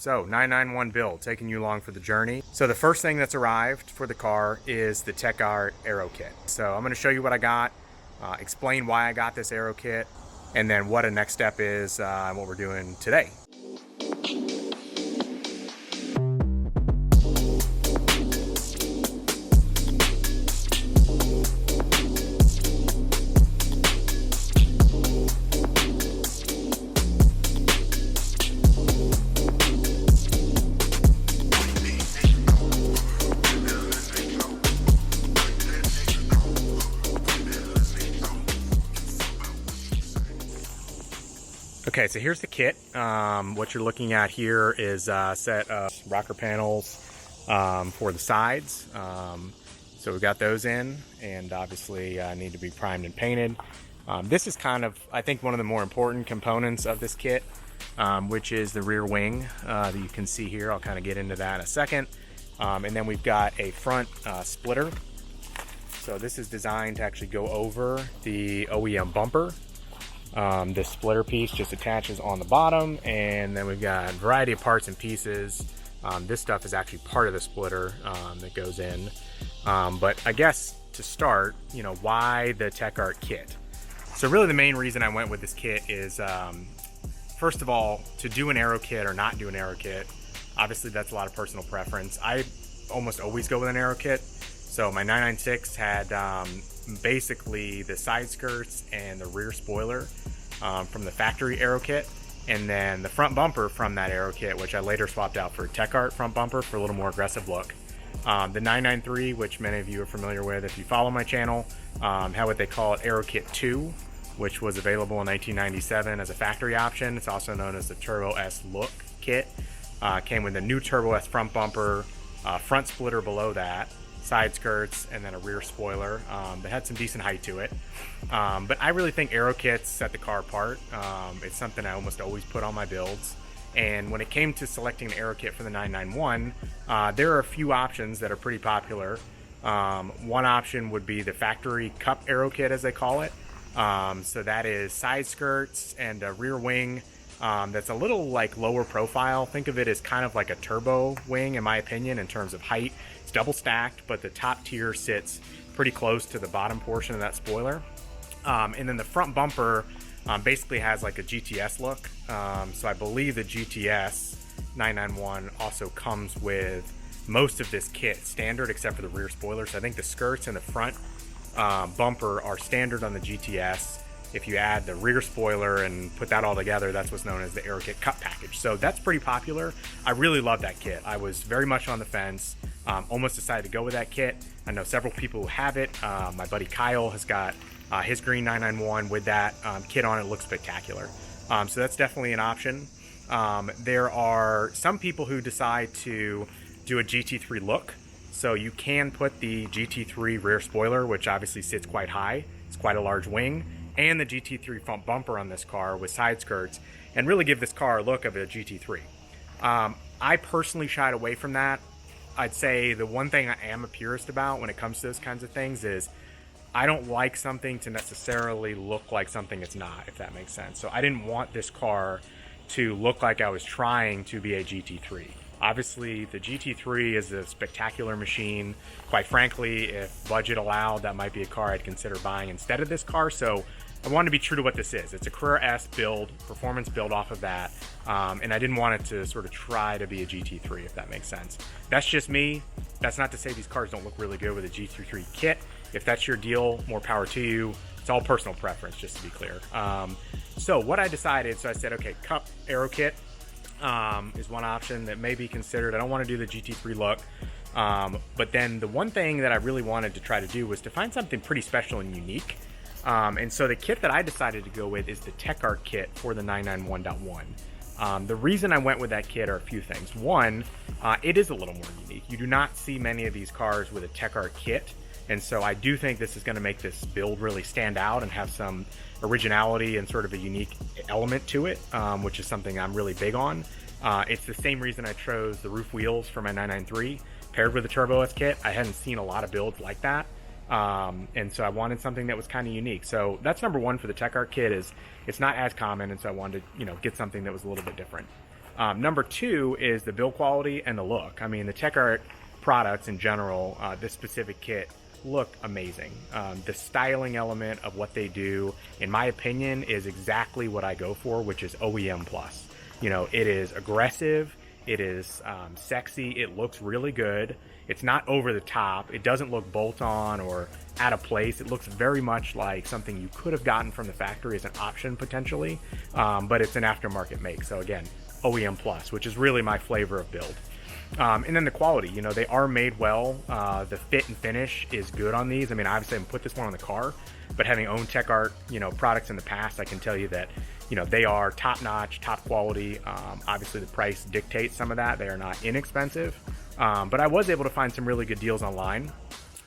So 991 build, taking you along for the journey. So the first thing that's arrived for the car is the Techart AeroKit. So I'm going to show you what I got, explain why I got this Aero Kit, and then what a next step is and what we're doing today. Okay, so here's the kit. What you're looking at here is a set of rocker panels for the sides. So we got those in, and obviously need to be primed and painted. This is kind of, I think, one of the more important components of this kit, which is the rear wing that you can see here. I'll kind of get into that in a second. And then we've got a front splitter. So this is designed to actually go over the OEM bumper. This splitter piece just attaches on the bottom, and then we've got a variety of parts and pieces. This stuff is actually part of the splitter that goes in. But I guess to start, you know, why the Techart kit? So really the main reason I went with this kit is, first of all, to do an Aero Kit or not do an Aero Kit, obviously that's a lot of personal preference. I almost always go with an Aero Kit. So my 996 had basically the side skirts and the rear spoiler from the factory Aero Kit, and then the front bumper from that Aero Kit, which I later swapped out for a Techart front bumper for a little more aggressive look. The 993, which many of you are familiar with if you follow my channel, had what they call Aero Kit 2, which was available in 1997 as a factory option. It's also known as the Turbo S Look kit. Came with a new Turbo S front bumper, front splitter below that, side skirts, and then a rear spoiler that had some decent height to it. But I really think Aero Kits set the car apart. It's something I almost always put on my builds. And when it came to selecting an Aero Kit for the 991, there are a few options that are pretty popular. One option would be the factory cup Aero Kit, as they call it. So that is side skirts and a rear wing that's a little like lower profile. Think of it as kind of like a turbo wing, in my opinion, in terms of height. It's double stacked, but the top tier sits pretty close to the bottom portion of that spoiler. And then the front bumper basically has like a GTS look. So I believe the GTS 991 also comes with most of this kit standard except for the rear spoiler. So I think the skirts and the front bumper are standard on the GTS. If you add the rear spoiler and put that all together, that's what's known as the Aero Kit Cup package. So that's pretty popular. I really love that kit. I was very much on the fence. Almost decided to go with that kit. I know several people who have it. My buddy Kyle has got his green 991 with that kit on. It looks spectacular. So that's definitely an option. There are some people who decide to do a GT3 look. So you can put the GT3 rear spoiler, which obviously sits quite high. It's quite a large wing, and the GT3 front bumper on this car with side skirts, and really give this car a look of a GT3. I personally shied away from that. I'd say the one thing I am a purist about when it comes to those kinds of things is I don't like something to necessarily look like something it's not, if that makes sense. So I didn't want this car to look like I was trying to be a GT3. Obviously, the GT3 is a spectacular machine. Quite frankly, if budget allowed, that might be a car I'd consider buying instead of this car. So I wanted to be true to what this is. It's a Carrera S build, performance build off of that. And I didn't want it to sort of try to be a GT3, if that makes sense. That's just me. That's not to say these cars don't look really good with a GT3 kit. If that's your deal, more power to you. It's all personal preference, just to be clear. So what I decided, so I said, okay, Cup Aero Kit is one option that may be considered. I don't want to do the GT3 look. But then the one thing that I really wanted to try to do was to find something pretty special and unique. And so the kit that I decided to go with is the Techart kit for the 991.1. The reason I went with that kit are a few things. One, it is a little more unique. You do not see many of these cars with a Techart kit. And so I do think this is going to make this build really stand out and have some originality and sort of a unique element to it, which is something I'm really big on. It's the same reason I chose the roof wheels for my 993 paired with the Turbo S kit. I hadn't seen a lot of builds like that. And so I wanted something that was kind of unique. So that's number one for the Techart kit, is it's not as common. And so I wanted to, get something that was a little bit different. Number two is the build quality and the look. I mean, the Techart products in general, this specific kit, look amazing. The styling element of what they do, in my opinion, is exactly what I go for, which is OEM plus. You know, it is aggressive, it is sexy, it looks really good. It's not over the top, it doesn't look bolt-on or out of place. It looks very much like something you could have gotten from the factory as an option potentially, but it's an aftermarket make. So again, OEM plus, which is really my flavor of build. And then the quality, you know, they are made well. The fit and finish is good on these. I mean, obviously I haven't put this one on the car, but having owned Techart, you know, products in the past, I can tell you that, you know, they are top notch, top quality. Obviously the price dictates some of that. They are not inexpensive, but I was able to find some really good deals online.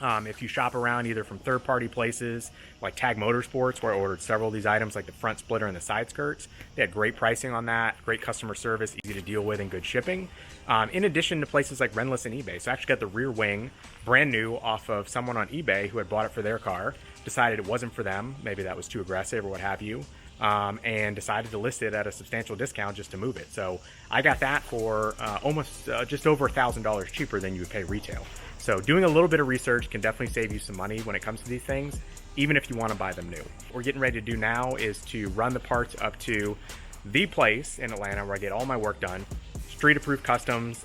If you shop around either from third-party places like Tag Motorsports, where I ordered several of these items like the front splitter and the side skirts, they had great pricing on that, great customer service, easy to deal with, and good shipping. In addition to places like Renless and eBay. So I actually got the rear wing brand new off of someone on eBay who had bought it for their car, decided it wasn't for them, maybe that was too aggressive or what have you, and decided to list it at a substantial discount just to move it. So I got that for almost just over $1,000 cheaper than you would pay retail. So doing a little bit of research can definitely save you some money when it comes to these things, even if you want to buy them new. What we're getting ready to do now is to run the parts up to the place in Atlanta where I get all my work done. Street Approved Customs.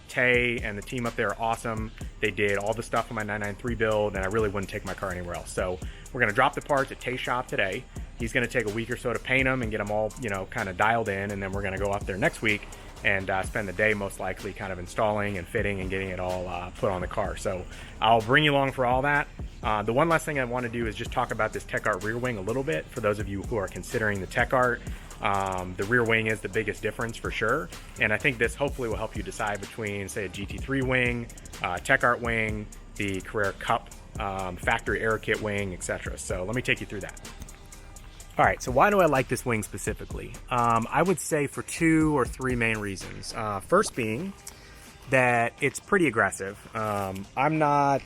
Tay and the team up there are awesome. They did all the stuff on my 993 build, and I really wouldn't take my car anywhere else. So we're going to drop the parts at Tay's shop today. He's going to take a week or so to paint them and get them all, you know, kind of dialed in, and then we're going to go up there next week and spend the day most likely kind of installing and fitting and getting it all put on the car. So I'll bring you along for all that. The one last thing I want to do is just talk about this Techart rear wing a little bit for those of you who are considering the Techart. The rear wing is the biggest difference for sure, and I think this hopefully will help you decide between, say, a GT3 wing, Techart wing, the Carrera Cup factory Aero Kit wing, etc. So let me take you through that. All right, so why do I like this wing specifically? I would say for 2 or 3 main reasons. First being that it's pretty aggressive. I'm not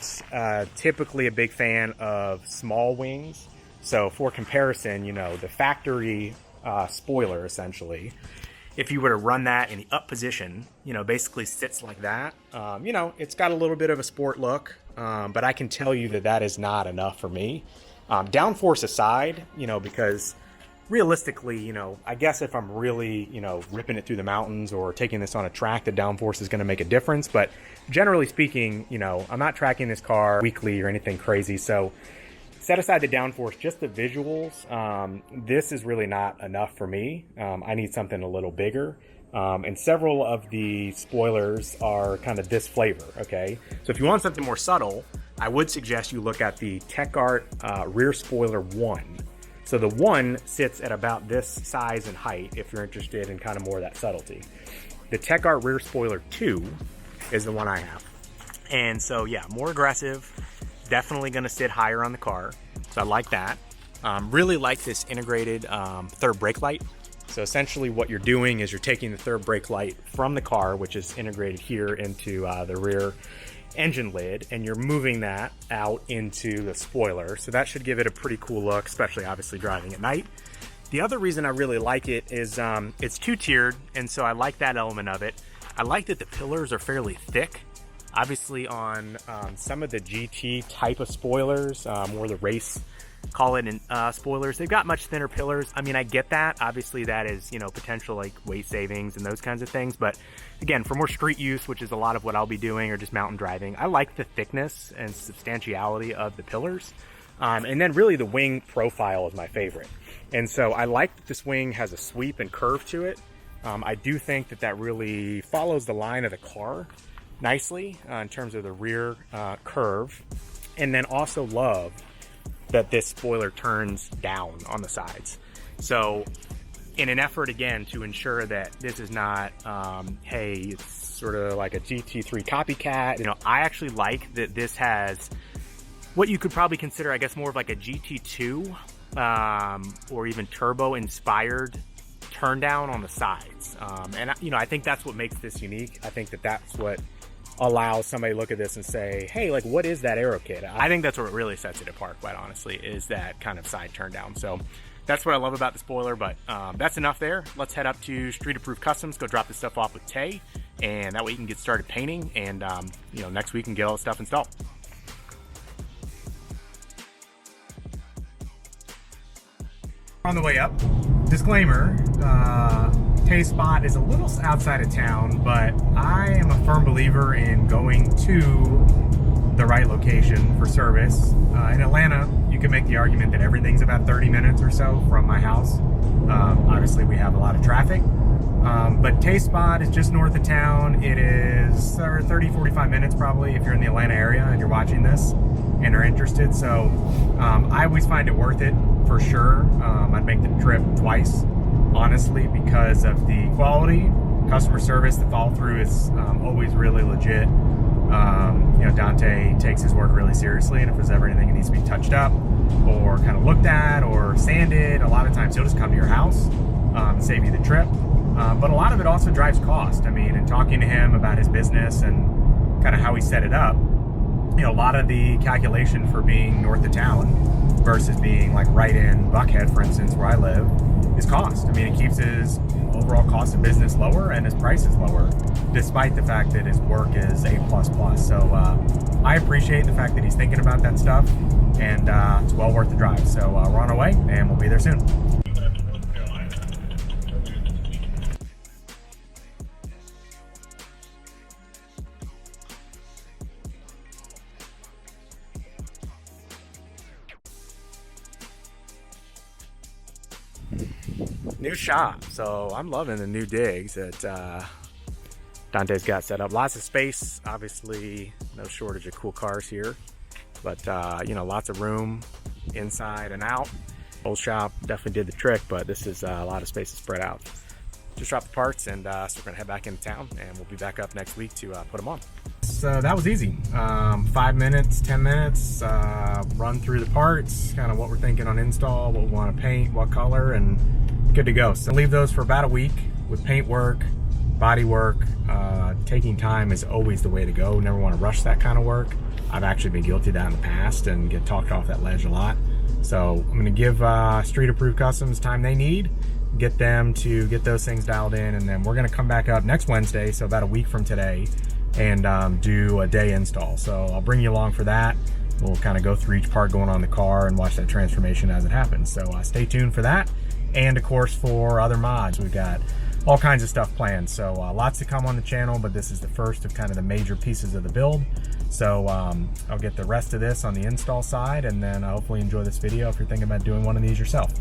typically a big fan of small wings. So for comparison, you know, the factory spoiler, essentially, if you were to run that in the up position, you know, basically sits like that. You know, it's got a little bit of a sport look, but I can tell you that that is not enough for me. Downforce aside, you know, because realistically, you know, I guess if I'm really, you know, ripping it through the mountains or taking this on a track, the downforce is going to make a difference. But generally speaking, you know, I'm not tracking this car weekly or anything crazy. So set aside the downforce, just the visuals, this is really not enough for me. I need something a little bigger. And several of the spoilers are kind of this flavor, okay? So if you want something more subtle, I would suggest you look at the Techart rear spoiler 1. So the 1 sits at about this size and height if you're interested in kind of more of that subtlety. The Techart rear spoiler 2 is the one I have. And so yeah, more aggressive, definitely gonna sit higher on the car. So I like that. Really like this integrated third brake light. So essentially what you're doing is you're taking the third brake light from the car, which is integrated here into the rear engine lid, and you're moving that out into the spoiler. So that should give it a pretty cool look, especially obviously driving at night. The other reason I really like it is it's 2-tiered, and so I like that element of it. I like that the pillars are fairly thick. Obviously on some of the GT type of spoilers, or the race, call it spoilers, they've got much thinner pillars. I mean, I get that. Obviously that is, you know, potential like weight savings and those kinds of things. But again, for more street use, which is a lot of what I'll be doing, or just mountain driving, I like the thickness and substantiality of the pillars. And then really the wing profile is my favorite. And so I like that this wing has a sweep and curve to it. I do think that that really follows the line of the car nicely in terms of the rear curve. And then also love that this spoiler turns down on the sides. So in an effort again to ensure that this is not hey, it's sort of like a GT3 copycat, you know, I actually like that this has what you could probably consider, I guess, more of like a GT2 or even turbo inspired turn down on the sides. And you know, I think that's what makes this unique. I think that that's what allows somebody to look at this and say, hey, like, what is that Aero Kit? I think that's what really sets it apart, quite honestly, is that kind of side turn down. So that's what I love about the spoiler, but that's enough there. Let's head up to Street Approved Customs, go drop this stuff off with Tay, and that way you can get started painting, and you know, next week we can get all the stuff installed. On the way up, disclaimer, Tay's spot is a little outside of town, but I am a firm believer in going to the right location for service. In Atlanta, you can make the argument that everything's about 30 minutes or so from my house. Obviously, we have a lot of traffic, but Tay's spot is just north of town. It is 30, 45 minutes probably if you're in the Atlanta area and you're watching this and are interested. So I always find it worth it for sure. I'd make the trip twice, honestly, because of the quality, customer service. The follow through is always really legit. You know, Dante takes his work really seriously, and if there's ever anything that needs to be touched up or kind of looked at or sanded, a lot of times he'll just come to your house and save you the trip. But a lot of it also drives cost. I mean, in talking to him about his business and kind of how he set it up, you know, a lot of the calculation for being north of town versus being like right in Buckhead, for instance, where I live, is cost. I mean, it keeps his overall cost of business lower and his price is lower, despite the fact that his work is A++. So I appreciate the fact that he's thinking about that stuff, and it's well worth the drive. So we're on our way, and we'll be there soon. New shop, so I'm loving the new digs that Dante's got set up. Lots of space, obviously no shortage of cool cars here, but you know, lots of room inside and out. Old shop definitely did the trick, but this is a lot of space to spread out. Just dropped the parts, and so we're gonna head back into town, and we'll be back up next week to put them on. So that was easy. 5 minutes, 10 minutes, run through the parts, kind of what we're thinking on install, what we want to paint, what color, and good to go. So leave those for about a week with paint work, body work. Taking time is always the way to go. Never want to rush that kind of work. I've actually been guilty of that in the past and get talked off that ledge a lot. So I'm going to give Street Approved Customs time they need, get them to get those things dialed in, and then we're going to come back up next Wednesday, so about a week from today, and do a day install. So I'll bring you along for that. We'll kind of go through each part going on the car and watch that transformation as it happens. So stay tuned for that. And of course for other mods, we've got all kinds of stuff planned. So lots to come on the channel, but this is the first of kind of the major pieces of the build. So I'll get the rest of this on the install side, and then hopefully enjoy this video if you're thinking about doing one of these yourself.